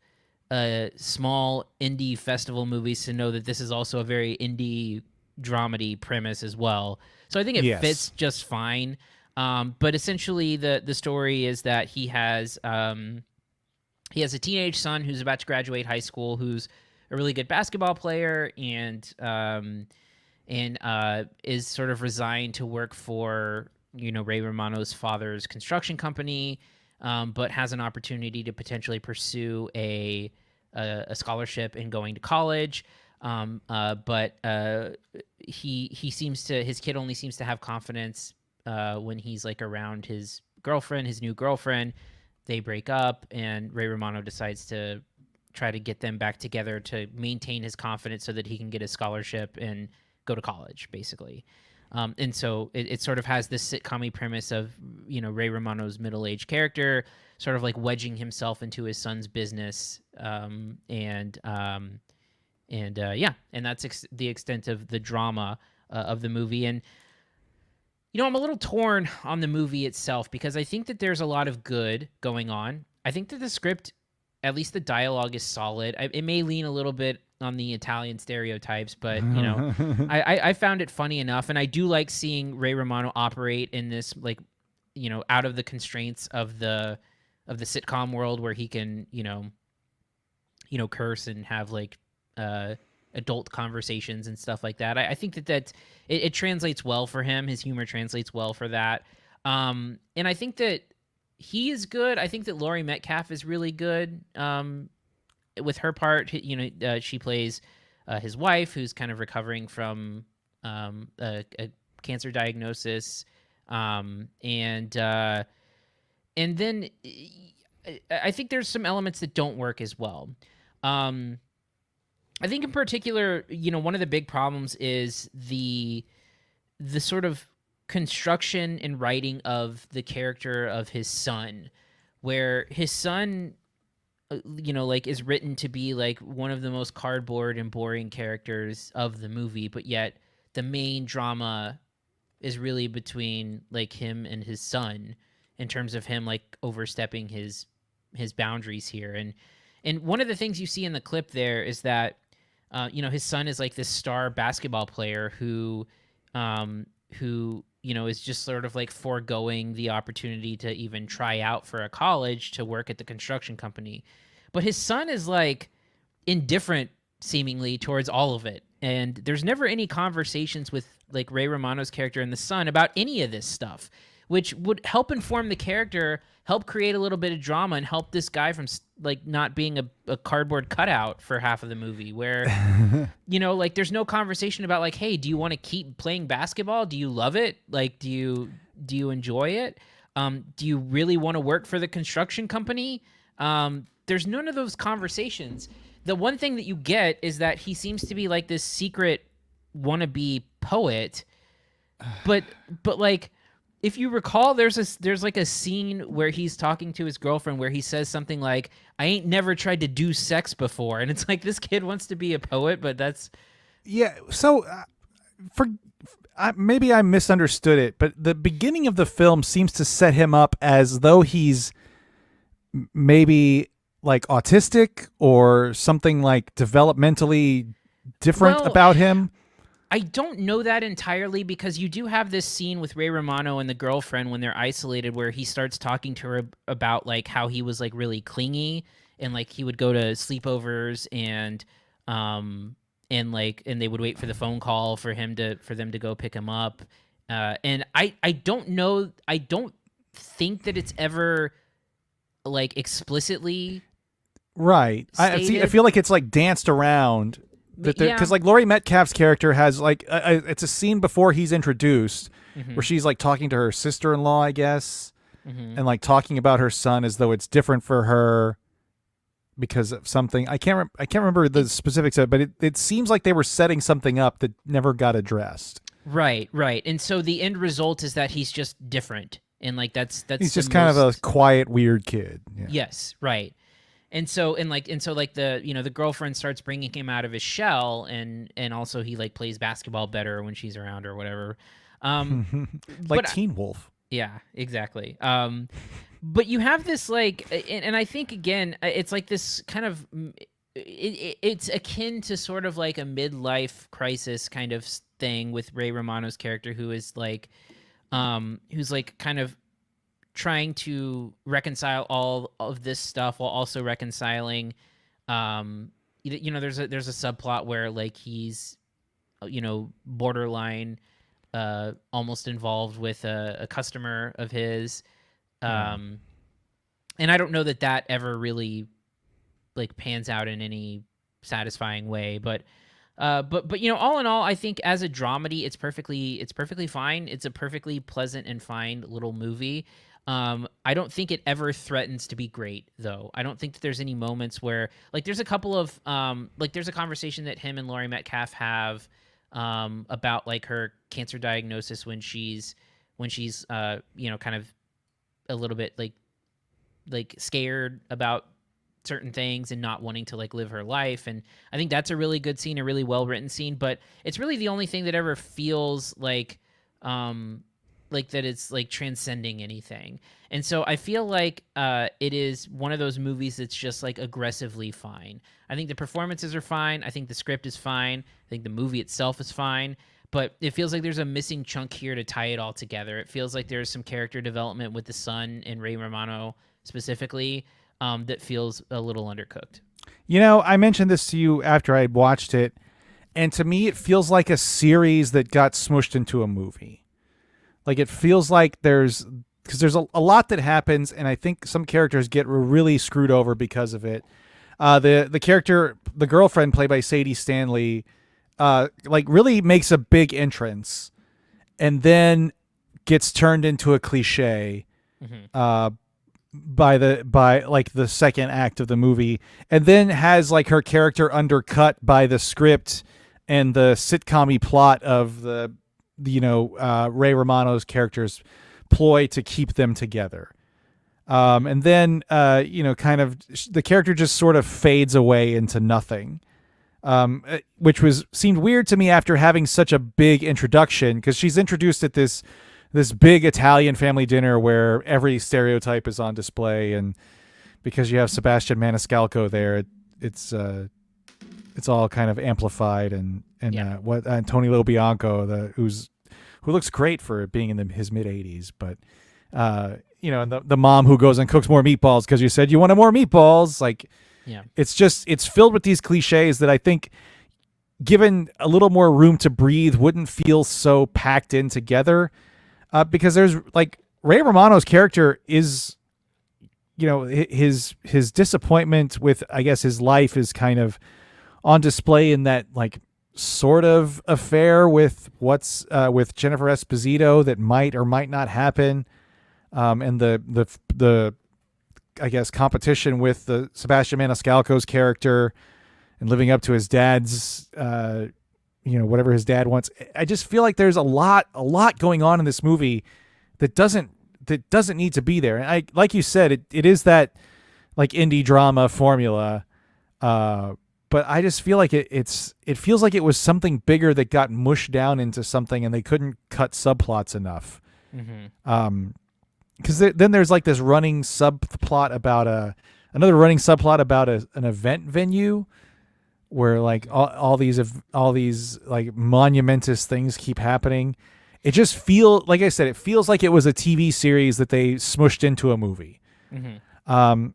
small indie festival movies to know that this is also a very indie dramedy premise as well. So I think it fits just fine. But essentially, the story is that he has a teenage son who's about to graduate high school, who's a really good basketball player, and is sort of resigned to work for Ray Romano's father's construction company, but has an opportunity to potentially pursue a scholarship in going to college. But his kid only seems to have confidence when he's like around his new girlfriend. They break up, and Ray Romano decides to try to get them back together to maintain his confidence so that he can get a scholarship and go to college, basically. And so it sort of has this sitcom-y premise of, Ray Romano's middle-aged character sort of like wedging himself into his son's business. And that's the extent of the drama of the movie. And, I'm a little torn on the movie itself because I think that there's a lot of good going on. I think that the script, at least the dialogue, is solid. It may lean a little bit on the Italian stereotypes, but I found it funny enough, and I do like seeing Ray Romano operate in this, like, out of the constraints of the sitcom world where he can curse and have like adult conversations and stuff like that. I think that it translates well for him. His humor translates well for that, and I think that he is good. I think that Laurie Metcalf is really good with her part. She plays his wife, who's kind of recovering from a cancer diagnosis, and then I think there's some elements that don't work as well. I think in particular, one of the big problems is the sort of construction and writing of the character of his son, where his son, is written to be like one of the most cardboard and boring characters of the movie, but yet the main drama is really between like him and his son in terms of him like overstepping his boundaries here. And one of the things you see in the clip there is that his son is like this star basketball player who is just sort of like foregoing the opportunity to even try out for a college to work at the construction company. But his son is like indifferent seemingly towards all of it. And there's never any conversations with like Ray Romano's character and the son about any of this stuff, which would help inform the character, help create a little bit of drama, and help this guy from like not being a cardboard cutout for half of the movie, where like there's no conversation about like, hey, do you want to keep playing basketball? Do you love it? Like, do you enjoy it? Do you really want to work for the construction company? There's none of those conversations. The one thing that you get is that he seems to be like this secret wannabe poet, but like, if you recall, there's like a scene where he's talking to his girlfriend where he says something like, I ain't never tried to do sex before. And it's like, this kid wants to be a poet, but that's... Yeah, so maybe I misunderstood it, but the beginning of the film seems to set him up as though he's maybe like autistic or something like developmentally different about him. I don't know that entirely, because you do have this scene with Ray Romano and the girlfriend when they're isolated where he starts talking to her about like how he was like really clingy and like he would go to sleepovers and they would wait for the phone call for them to go pick him up. And I don't know. I don't think that it's ever like explicitly right. I feel like it's like danced around. Because like Laurie Metcalf's character has like it's a scene before he's introduced where she's like talking to her sister-in-law, I guess, and like talking about her son as though it's different for her because of something. I can't remember the specifics of it, but it seems like they were setting something up that never got addressed. Right. And so the end result is that he's just different, and like that's he's just kind of a quiet, weird kid. Yeah. Yes, right. And so the girlfriend starts bringing him out of his shell, and also he like plays basketball better when she's around or whatever. Like Teen Wolf. Yeah, exactly. But you have this like, and I think again, it's like this kind of, it's akin to sort of like a midlife crisis kind of thing with Ray Romano's character, who's like kind of trying to reconcile all of this stuff while also reconciling, there's a subplot where like he's, borderline, almost involved with a customer of his, and I don't know that ever really like pans out in any satisfying way, but all in all, I think as a dramedy, it's perfectly fine. It's a perfectly pleasant and fine little movie. I don't think it ever threatens to be great, though. I don't think that there's any moments where, like, there's a couple of, there's a conversation that him and Laurie Metcalf have about, like, her cancer diagnosis when she's kind of a little bit, like scared about certain things and not wanting to, like, live her life. And I think that's a really good scene, a really well-written scene, but it's really the only thing that ever feels like that it's like transcending anything. And so I feel like it is one of those movies that's just like aggressively fine. I think the performances are fine. I think the script is fine. I think the movie itself is fine. But it feels like there's a missing chunk here to tie it all together. It feels like there's some character development with the son and Ray Romano specifically that feels a little undercooked. I mentioned this to you after I watched it, and to me it feels like a series that got smushed into a movie. Like, it feels like there's a lot that happens, and I think some characters get really screwed over because of it. The character, the girlfriend played by Sadie Stanley, really makes a big entrance, and then gets turned into a cliche by the second act of the movie, and then has like her character undercut by the script and the sitcom-y plot of the Ray Romano's character's ploy to keep them together. And then kind of the character just sort of fades away into nothing. Which seemed weird to me after having such a big introduction, because she's introduced at this big Italian family dinner where every stereotype is on display, and because you have Sebastian Maniscalco there, it's all kind of amplified, and Tony LoBianco, who looks great for being in his mid 80s, but and the mom who goes and cooks more meatballs because you said you wanted more meatballs, like. Yeah. It's filled with these cliches that I think, given a little more room to breathe, wouldn't feel so packed in together. Because there's like Ray Romano's character is, his disappointment with, I guess, his life is kind of on display in that like sort of affair with with Jennifer Esposito that might or might not happen, and the I guess competition with the Sebastian Maniscalco's character and living up to his dad's, whatever his dad wants. I just feel like there's a lot going on in this movie that doesn't need to be there. And like you said, it is that like indie drama formula. But I just feel like it feels like it was something bigger that got mushed down into something, and they couldn't cut subplots enough. Mm-hmm. Because then there's like this running subplot about an event venue where like all these like monumentous things keep happening. It just like I said, it feels like it was a TV series that they smushed into a movie. Mm-hmm.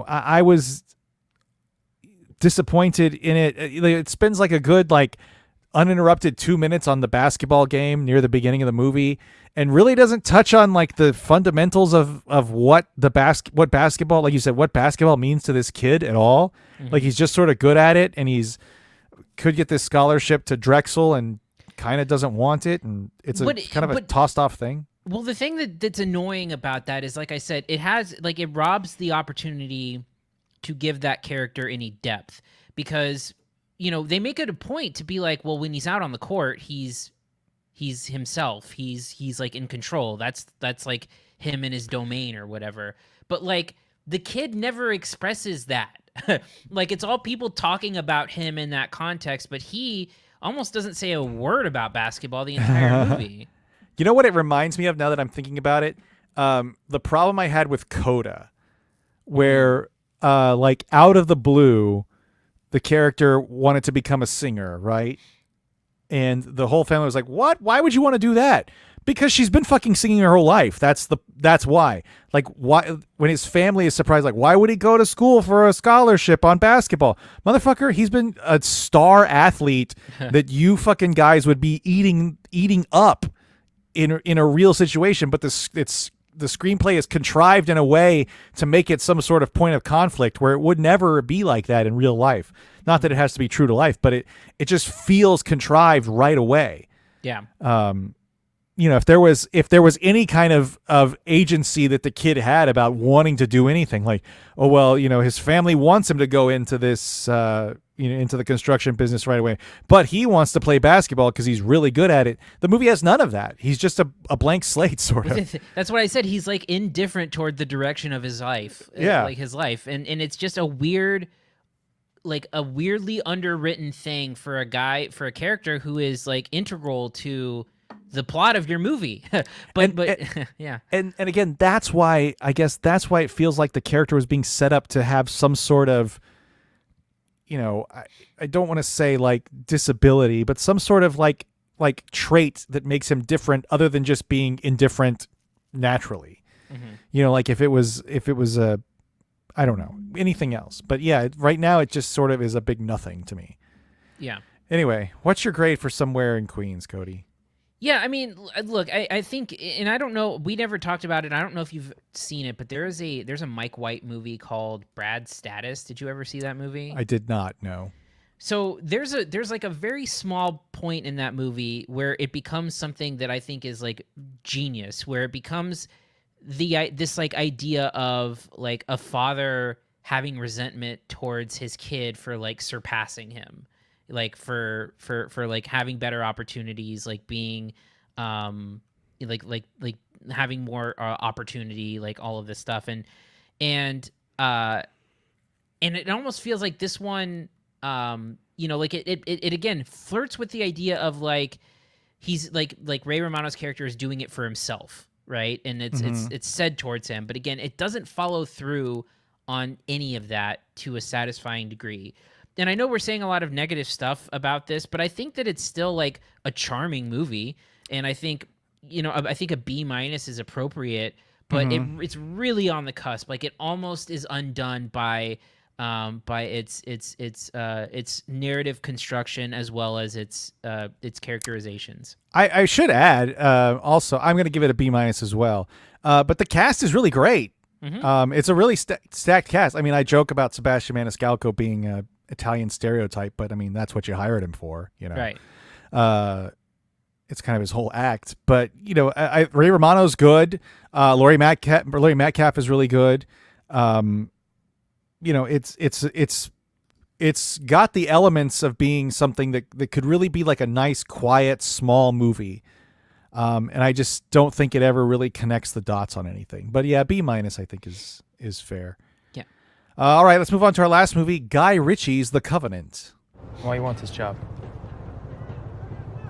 I was disappointed in it. It spends like a good like uninterrupted 2 minutes on the basketball game near the beginning of the movie, and really doesn't touch on like the fundamentals of what what basketball, like you said, what basketball means to this kid at all. Mm-hmm. Like he's just sort of good at it, and could get this scholarship to Drexel and kind of doesn't want it, and it's a tossed off thing. Well, the thing that's annoying about that is, like I said, it robs the opportunity to give that character any depth, because they make it a point to be like, well, when he's out on the court, he's himself. He's like in control. That's like him in his domain or whatever. But like the kid never expresses that. Like it's all people talking about him in that context, but he almost doesn't say a word about basketball the entire movie. You know what it reminds me of now that I'm thinking about it? The problem I had with Coda, where like out of the blue, the character wanted to become a singer, right? And the whole family was like, "What? Why would you want to do that?" Because she's been fucking singing her whole life. That's why. Like, why? When his family is surprised, like, why would he go to school for a scholarship on basketball? Motherfucker, he's been a star athlete that you fucking guys would be eating up in a real situation. But the screenplay is contrived in a way to make it some sort of point of conflict where it would never be like that in real life. Not that it has to be true to life, but it just feels contrived right away. Yeah. If there was any kind of agency that the kid had about wanting to do anything, like, oh, well, his family wants him to go into this, into the construction business right away, but he wants to play basketball because he's really good at it. The movie has none of that. He's just a blank slate, sort of. That's what I said. He's like indifferent toward the direction of his life. Yeah. Like his life. And it's just a weirdly underwritten thing for a character who is like integral to the plot of your movie. Yeah. And again, that's why it feels like the character was being set up to have some sort of, I don't want to say like disability, but some sort of like trait that makes him different other than just being indifferent naturally. Mm-hmm. Like if it was I don't know, anything else. But yeah, right now it just sort of is a big nothing to me. Yeah. Anyway, what's your grade for Somewhere in Queens, Cody? Yeah, I mean, look, I think, and I don't know, we never talked about it. I don't know if you've seen it, but there's a Mike White movie called Brad's Status. Did you ever see that movie? I did not, no. So there's like a very small point in that movie where it becomes something that I think is like genius, where it becomes this like idea of like a father having resentment towards his kid for like surpassing him, like for like having better opportunities, like being like having more opportunity, like all of this stuff, and it almost feels like this one, like it again flirts with the idea of like he's like Ray Romano's character is doing it for himself, right? And it's said towards him, but again, it doesn't follow through on any of that to a satisfying degree. And I know we're saying a lot of negative stuff about this, but I think that it's still like a charming movie, and I think a B- is appropriate, but it's really on the cusp. Like it almost is undone by its narrative construction as well as its characterizations. I should add also, I'm going to give it a B- as well. But the cast is really great. It's a really stacked cast. I mean, I joke about Sebastian Maniscalco being a Italian stereotype, but I mean that's what you hired him for, Right. It's kind of his whole act. But Ray Romano's good. Laurie Metcalf is really good. It's got the elements of being something that could really be like a nice, quiet, small movie. And I just don't think it ever really connects the dots on anything. But yeah, B- I think is fair. Yeah. All right, let's move on to our last movie, Guy Ritchie's The Covenant. Why you want this job?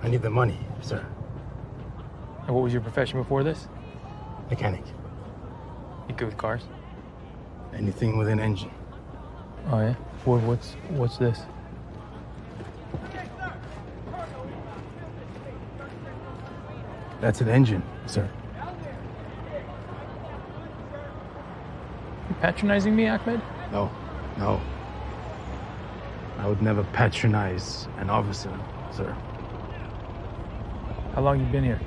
I need the money, sir. And what was your profession before this? Mechanic. You good with cars? Anything with an engine. Oh yeah? What's this? That's an engine, sir. You patronizing me, Ahmed? No. I would never patronize an officer, sir. How long you been here?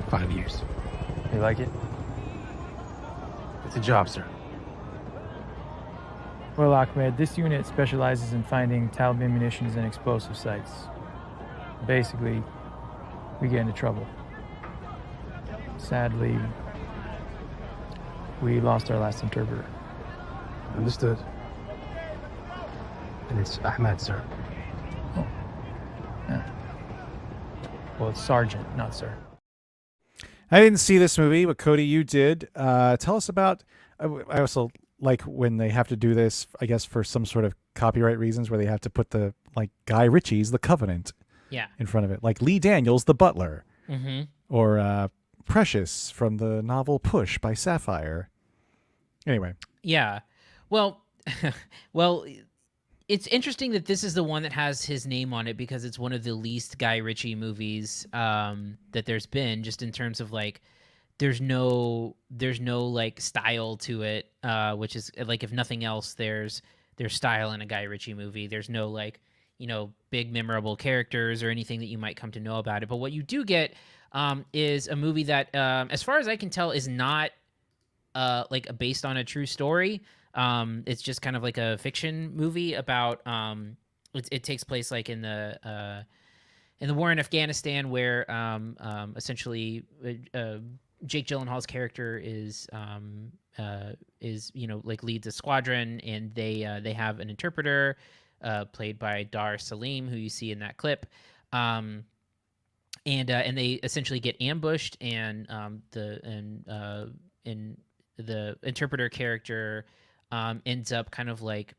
5 years. You like it? It's a job, sir. Well, Ahmed, this unit specializes in finding Taliban munitions and explosive sites. Basically, we get into trouble. Sadly, we lost our last interpreter. Understood. And it's Ahmed, sir. Oh. Yeah. Well, it's Sergeant, not sir. I didn't see this movie, but Cody, you did. Tell us about. I also like when they have to do this, I guess, for some sort of copyright reasons, where they have to put the like Guy Ritchie's The Covenant, in front of it, like Lee Daniels' The Butler, or Precious from the novel Push by Sapphire. Anyway. Yeah. Well, it's interesting that this is the one that has his name on it because it's one of the least Guy Ritchie movies that there's been, just in terms of like there's no like style to it, which is like, if nothing else, there's style in a Guy Ritchie movie. There's no like, big memorable characters or anything that you might come to know about it. But what you do get is a movie that, as far as I can tell, is not like based on a true story. It's just kind of like a fiction movie about it takes place like in the war in Afghanistan, where essentially Jake Gyllenhaal's character is like leads a squadron, and they have an interpreter played by Dar Salim, who you see in that clip. And they essentially get ambushed, and the interpreter character ends up kind of like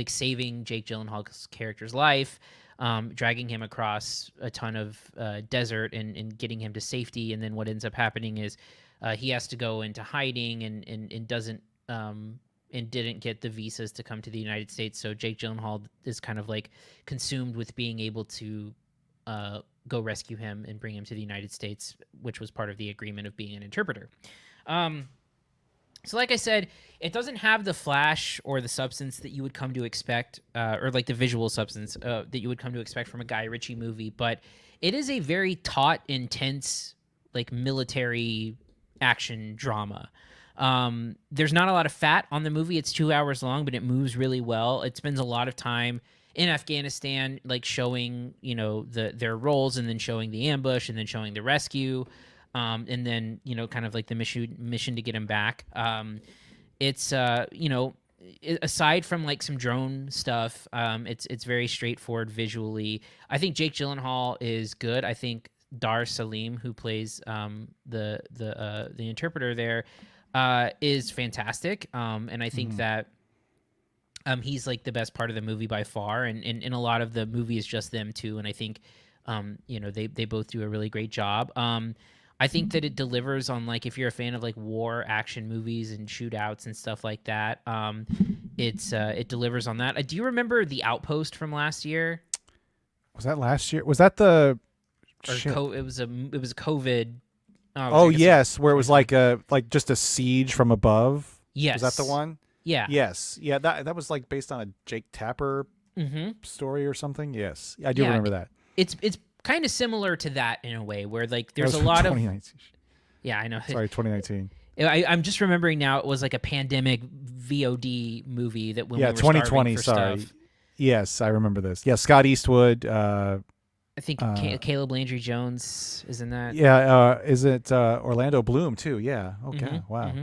saving Jake Gyllenhaal's character's life, dragging him across a ton of desert and getting him to safety. And then what ends up happening is he has to go into hiding and doesn't and didn't get the visas to come to the United States. So Jake Gyllenhaal is kind of like consumed with being able to go rescue him and bring him to the United States, which was part of the agreement of being an interpreter. So like I said, it doesn't have the flash or the substance that you would come to expect, or like the visual substance that you would come to expect from a Guy Ritchie movie, but it is a very taut, intense, like military action drama. There's not a lot of fat on the movie. It's 2 hours long, but it moves really well. It spends a lot of time in Afghanistan, like showing, you know, their roles, and then showing the ambush, and then showing the rescue, and then, you know, kind of like the mission to get him back. It's you know, aside from like some drone stuff, it's very straightforward visually. I think Jake Gyllenhaal is good. I think Dar Salim, who plays the interpreter there, is fantastic. And I think that he's like the best part of the movie by far. And a lot of the movie is just them too. And I think you know, they both do a really great job. I think that it delivers on, like, if you're a fan of like war action movies and shootouts and stuff like that, it delivers on that. Do you remember The Outpost from last year? Was that last year? Was that the? It was a COVID. Yes, where it was like just a siege from above. Yes, was that the one? Yeah. Yes. Yeah. That was like based on a Jake Tapper story or something. Yes, I do remember that. It's kind of similar to that in a way, where like there's a lot of. Yeah, I know. Sorry, 2019. I'm just remembering now. It was like a pandemic VOD movie that when we were 2020. Sorry. Stuff. Yes, I remember this. Yeah, Scott Eastwood. I think Caleb Landry Jones is in that. Yeah, is it Orlando Bloom too? Yeah. Okay. Wow.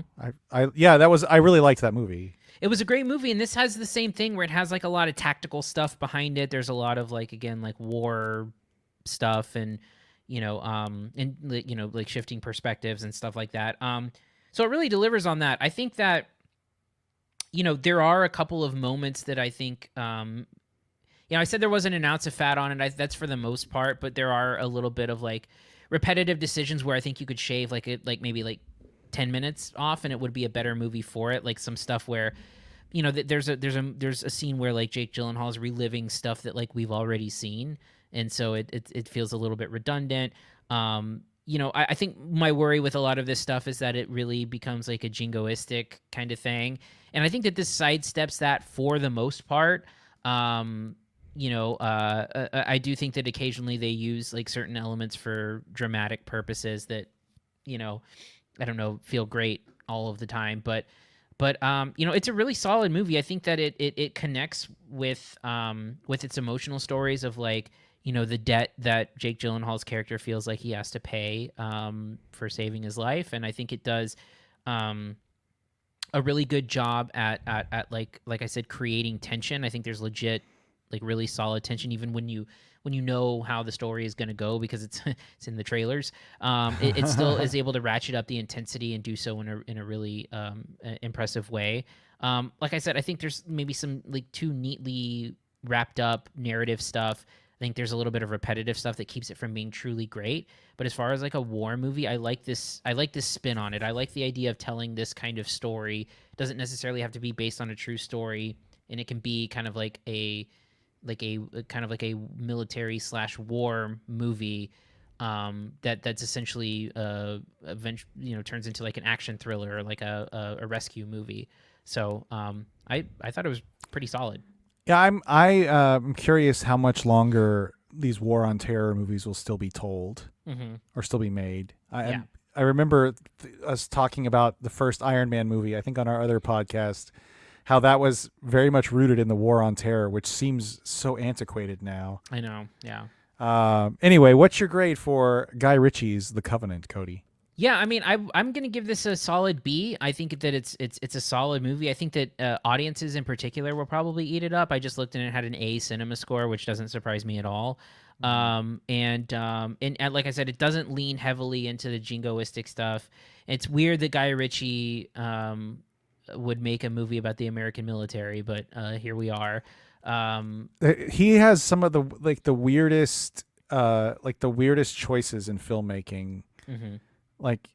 I really liked that movie. It was a great movie, and this has the same thing where it has like a lot of tactical stuff behind it. There's a lot of like, again, like war stuff, and you know, like shifting perspectives and stuff like that. So it really delivers on that. I think that, you know, there are a couple of moments that I think, you know, I said there wasn't an ounce of fat on it. That's for the most part, but there are a little bit of like repetitive decisions where I think you could shave maybe 10 minutes off, and it would be a better movie for it. Like some stuff where, you know, there's a scene where like Jake Gyllenhaal is reliving stuff that like we've already seen, and so it feels a little bit redundant. You know, I think my worry with a lot of this stuff is that it really becomes like a jingoistic kind of thing, and I think that this sidesteps that for the most part. You know, I do think that occasionally they use like certain elements for dramatic purposes that, you know, I don't know, feel great all of the time, but you know, it's a really solid movie. I think that it connects with its emotional stories of like, you know, the debt that Jake Gyllenhaal's character feels like he has to pay for saving his life, and I think it does a really good job at like I said, creating tension. I think there's legit like really solid tension, even when you know how the story is going to go, because it's in the trailers. It still is able to ratchet up the intensity and do so in a really impressive way. Like I said, I think there's maybe some like too neatly wrapped up narrative stuff. I think there's a little bit of repetitive stuff that keeps it from being truly great. But as far as like a war movie, I like this spin on it. I like the idea of telling this kind of story. It doesn't necessarily have to be based on a true story, and it can be kind of like a military / war movie that's essentially turns into like an action thriller or like a rescue movie. So I thought it was pretty solid. Yeah, I'm curious how much longer these war on terror movies will still be told or still be made. I remember us talking about the first Iron Man movie, I think on our other podcast, how that was very much rooted in the war on terror, which seems so antiquated now. I know, yeah. Anyway, what's your grade for Guy Ritchie's The Covenant, Cody? Yeah, I mean, I'm going to give this a solid B. I think that it's a solid movie. I think that audiences in particular will probably eat it up. I just looked and it had an A cinema score, which doesn't surprise me at all. And like I said, it doesn't lean heavily into the jingoistic stuff. It's weird that Guy Ritchie would make a movie about the American military, but here we are. He has some of the weirdest choices in filmmaking. Like,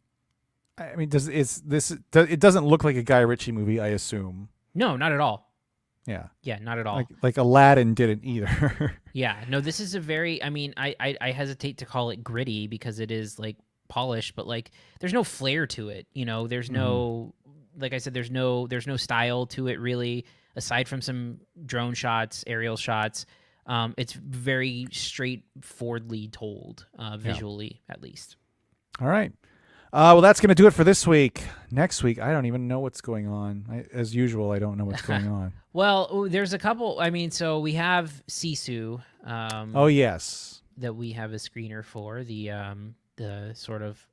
I mean, it doesn't look like a Guy Ritchie movie, I assume. No, not at all. Yeah, not at all. Like Aladdin didn't either. Yeah, no, this is a very, I mean, I hesitate to call it gritty because it is like polished, but like there's no flair to it. You know, there's no, like I said, there's no style to it really, aside from some drone shots, aerial shots. It's very straightforwardly told, visually at least. All right. Well, that's going to do it for this week. Next week, I don't even know what's going on. As usual, I don't know what's going on. Well, there's a couple. I mean, so we have Sisu. Oh, yes. That we have a screener for, the sort of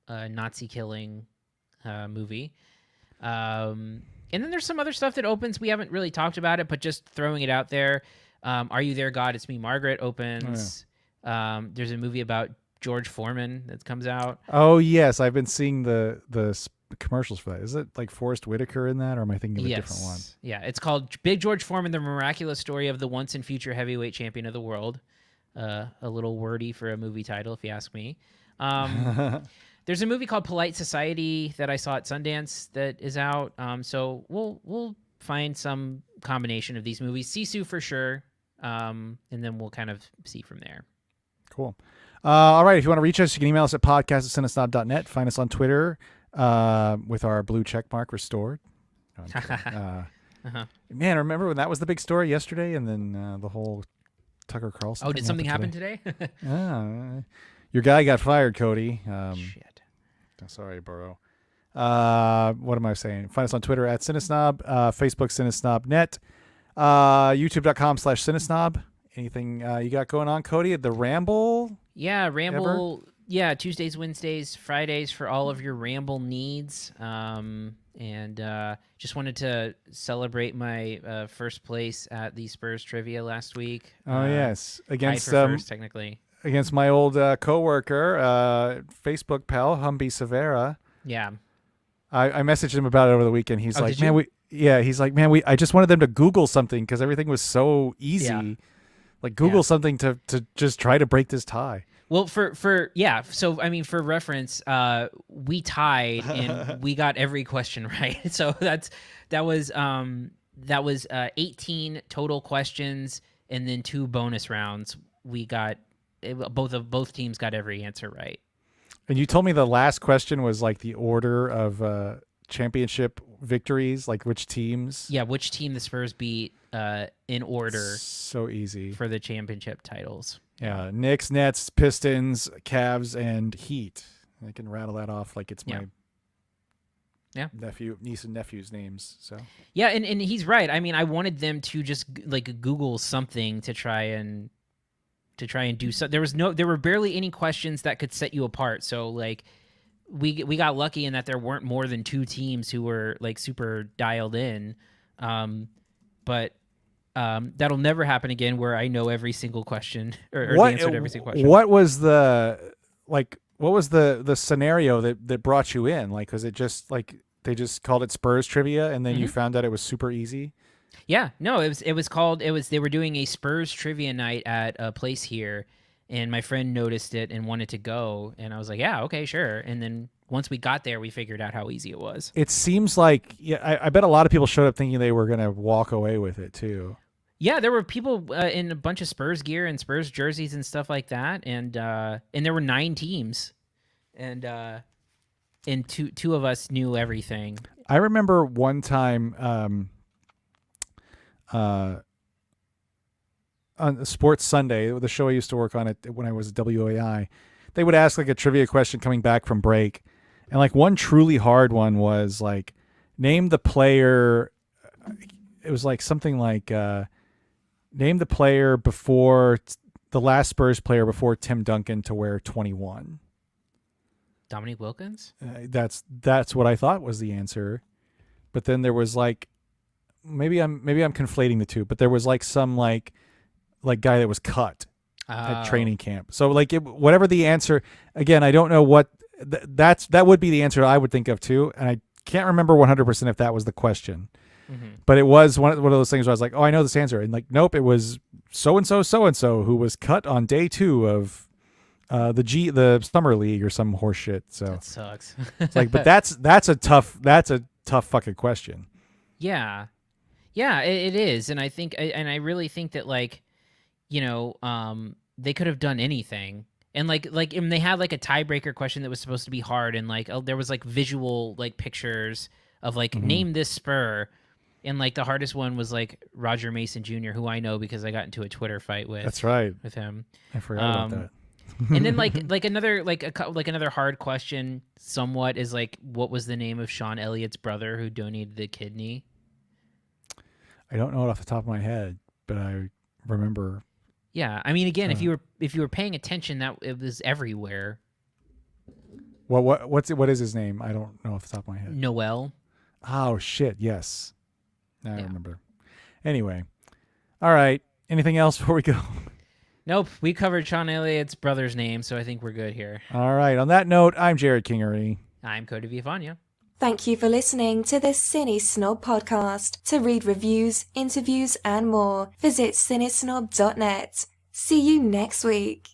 Nazi killing movie. And then there's some other stuff that opens. We haven't really talked about it, but just throwing it out there. Are You There, God? It's Me, Margaret opens. Oh, yeah. There's a movie about George Foreman that comes out. Oh, yes. I've been seeing the commercials for that. Is it like Forrest Whitaker in that, or am I thinking of a different one? Yeah, it's called Big George Foreman, the miraculous story of the once and future heavyweight champion of the world. A little wordy for a movie title, if you ask me. There's a movie called Polite Society that I saw at Sundance that is out. So we'll find some combination of these movies. Sisu for sure, and then we'll kind of see from there. Cool. All right, if you want to reach us, you can email us at podcast@cinesnob.net. Find us on Twitter with our blue check mark restored. Man, remember when that was the big story yesterday, and then the whole Tucker Carlson. Oh, did something happen today? Your guy got fired, Cody. Shit. Sorry, Burrow. What am I saying? Find us on Twitter at CineSnob, Facebook CineSnobNet, YouTube.com/CineSnob. Anything you got going on, Cody? The Ramble? Yeah, Ramble. Ever? Yeah, Tuesdays, Wednesdays, Fridays for all of your Ramble needs. And just wanted to celebrate my first place at the Spurs Trivia last week. Oh, yes. Against first, technically. Against my old coworker, Facebook pal, Humby Severa. Yeah. I messaged him about it over the weekend. He's like, man, I just wanted them to Google something because everything was so easy. Yeah. Like Google something to just try to break this tie. Well, so I mean, for reference, we tied and we got every question right. So that was 18 total questions and then 2 bonus rounds. We got both teams got every answer right. And you told me the last question was like the order of championship victories, like which teams? Yeah, which team the Spurs beat in order. So easy. For the championship titles. Yeah, Knicks, Nets, Pistons, Cavs, and Heat. I can rattle that off like it's my niece and nephew's names. So yeah, and he's right. I mean, I wanted them to just like Google something to try and do so. There were barely any questions that could set you apart. So like we got lucky in that there weren't more than 2 teams who were like super dialed in. But that'll never happen again where I know every single question or the answer to every single question. What was the scenario that brought you in? Like, was it just like they just called it Spurs Trivia and then you found out it was super easy? Yeah, no, they were doing a Spurs trivia night at a place here, and my friend noticed it and wanted to go, and I was like, yeah, okay, sure. And then once we got there, we figured out how easy it was. It seems like, I bet a lot of people showed up thinking they were going to walk away with it too. Yeah, there were people in a bunch of Spurs gear and Spurs jerseys and stuff like that, and there were 9 teams, and two of us knew everything. I remember one time on Sports Sunday, the show I used to work on when I was at WAI, they would ask like a trivia question coming back from break, and like one truly hard one was like, name the player. It was like something like. Name the player before the last Spurs player before Tim Duncan to wear 21. Dominique Wilkins? That's what I thought was the answer, but then there was like maybe I'm conflating the two, but there was like some like guy that was cut at training camp. So like whatever the answer, again, I don't know what that would be the answer I would think of too, and I can't remember 100% if that was the question. But it was one of those things where I was like, oh, I know this answer. And like, nope, it was so-and-so who was cut on day 2 of the summer league or some horse shit. So that sucks. It's like, but that's a tough fucking question. Yeah. Yeah, it is. And I think, and I really think that like, they could have done anything. And and they had like a tiebreaker question that was supposed to be hard. And like, there was like visual like pictures of like, name this Spur. And like the hardest one was like Roger Mason Jr., who I know because I got into a Twitter fight with. That's right. With him. I forgot about that. And then another hard question somewhat is like, what was the name of Sean Elliott's brother who donated the kidney? I don't know it off the top of my head, but I remember. Yeah, I mean, again, if you were paying attention, that it was everywhere. Well, what is his name? I don't know off the top of my head. Noel. Oh shit! Yes, I remember. Anyway, all right. Anything else before we go? Nope, we covered Sean Elliott's brother's name, so I think we're good here. All right. On that note, I'm Jerrod Kingery. I'm Cody Villafania. Thank you for listening to the CineSnob Podcast. To read reviews, interviews, and more, visit CineSnob.net. See you next week.